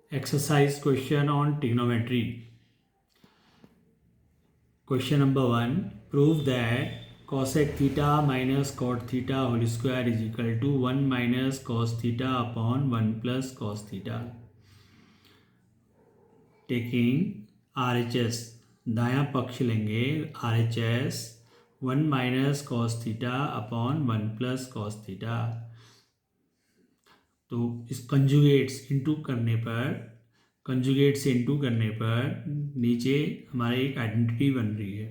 Exercise question on trigonometry. Question number 1. Prove that cosec theta minus cot theta whole square is equal to 1 minus cos theta upon 1 plus cos theta. Taking RHS, दायां पक्ष लेंगे RHS 1 minus cos theta upon 1 plus cos theta. तो इस conjugates into करने पर, conjugate से into करने पर नीचे हमारी एक आइडेंटिटी बन रही है.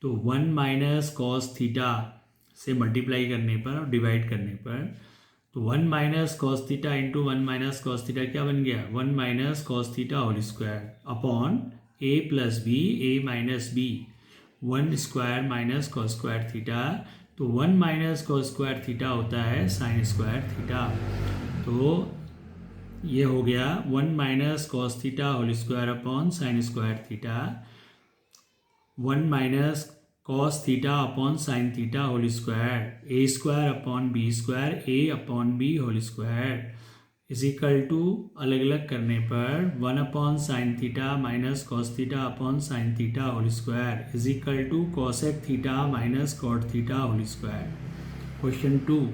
तो 1 माइनस कॉस थीटा से मल्टीप्लाई करने पर और डिवाइड करने पर, तो 1 minus cos theta into 1 minus cos theta क्या बन गया? 1 minus cos theta whole square upon ए प्लस बी, ए minus B, 1 square minus cos square theta. तो 1 माइनस कॉस स्क्वायर थीटा होता है साइन स्क्वायर थीटा. तो ये हो गया 1 minus cos theta whole square upon sine square theta. 1 minus cos theta upon sine theta whole square, A square upon B square, A upon B whole square is equal to, अलग अलग करने पर 1 upon sine theta minus cos theta upon sine theta whole square is equal to cosec theta minus cot theta whole square. Question 2.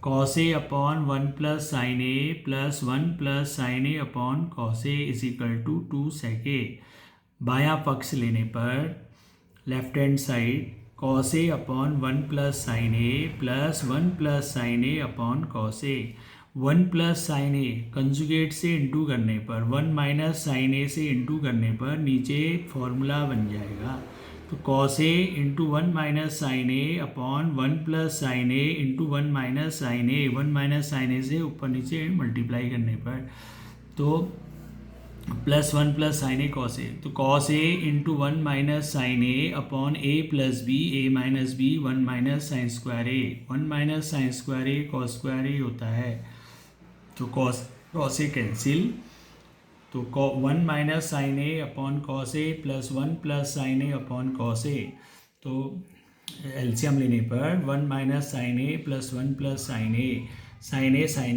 Cos A upon 1 plus sine A plus 1 plus sine A upon cos A is equal to 2 sec A. बायां पक्ष लेने पर left hand side cos A upon 1 plus sine A plus 1 plus sine A upon cos A. 1 plus sine A conjugate से into करने पर, 1 minus sine a से into करने पर नीचे फॉर्मूला बन जाएगा. तो cos a into 1 minus sine A upon 1 plus sine a into 1 minus sine a. 1 minus sine a से ऊपर नीचे मल्टीप्लाई करने पर तो plus 1 plus sine a cos ए. तो cos a into 1 minus sine A upon A plus B, A minus B, 1 minus sine square a. 1 minus sine square a cos square a होता है. तो कॉस ए कैंसिल. तो 1 minus sine A upon cos A plus 1 plus sine A upon cos ए. तो LCM लेने पर 1 minus sine A plus 1 plus sine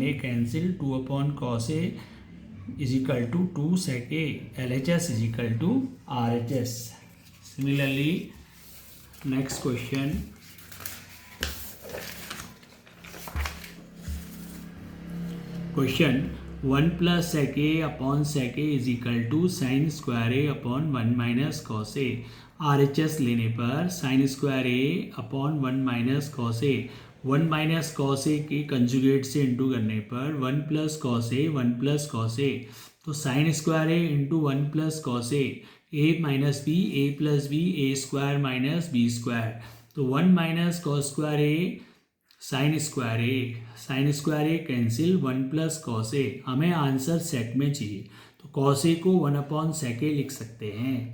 A cancel. 2 upon cos A is equal to 2 sec A. LHS is equal to RHS. Similarly next question. Question 1 plus sec A upon sec A is equal to sine square A upon 1 minus cos A. RHS लेने पर sign square A upon 1 minus cos A. 1 minus cos ए के conjugate से into करने पर 1 plus cos A, 1 plus cos A. तो sign square A into 1 plus cos A, A minus B, A plus B, A square minus B square. तो 1 minus cos square A sign square A cancel. 1 plus cos A. हमें answer सेक में चाहिए तो cos ए को 1 upon sec ए लिख सकते हैं.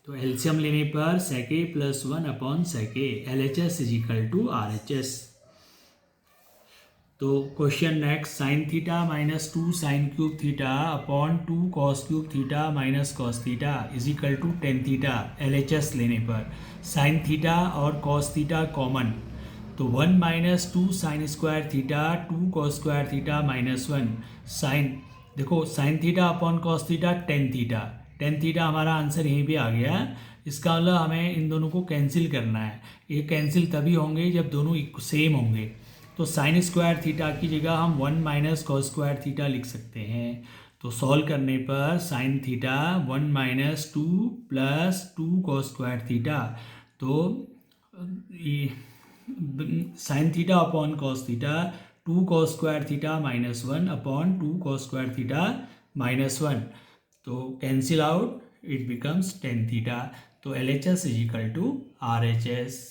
तो एलसीएम लेने पर sec a plus 1 upon sec A. LHS is equal to RHS. तो question next. Sine theta minus 2 sine cube theta upon 2 cos cube theta minus cos theta is equal to tan theta. LHS लेने पर sine theta और cos theta common, तो 1 minus 2 sine square theta 2 cos square theta minus 1 sine. देखो sine theta upon cos theta tan theta हमारा answer यहीं पे आ गया. इसका मतलब हमें इन दोनों को कैंसिल करना है. ये कैंसिल तभी होंगे जब दोनों सेम होंगे. तो साइन स्क्वायर थीटा की जगह हम 1 माइनस कॉस स्क्वायर थीटा लिख सकते हैं. तो सॉल्व करने पर sine theta 1 minus 2 plus 2 cos square theta. तो ये sine theta upon cos theta 2 cos square theta minus 1 upon 2 cos square theta minus 1. तो cancel out, it becomes tan theta. तो LHS is equal to RHS.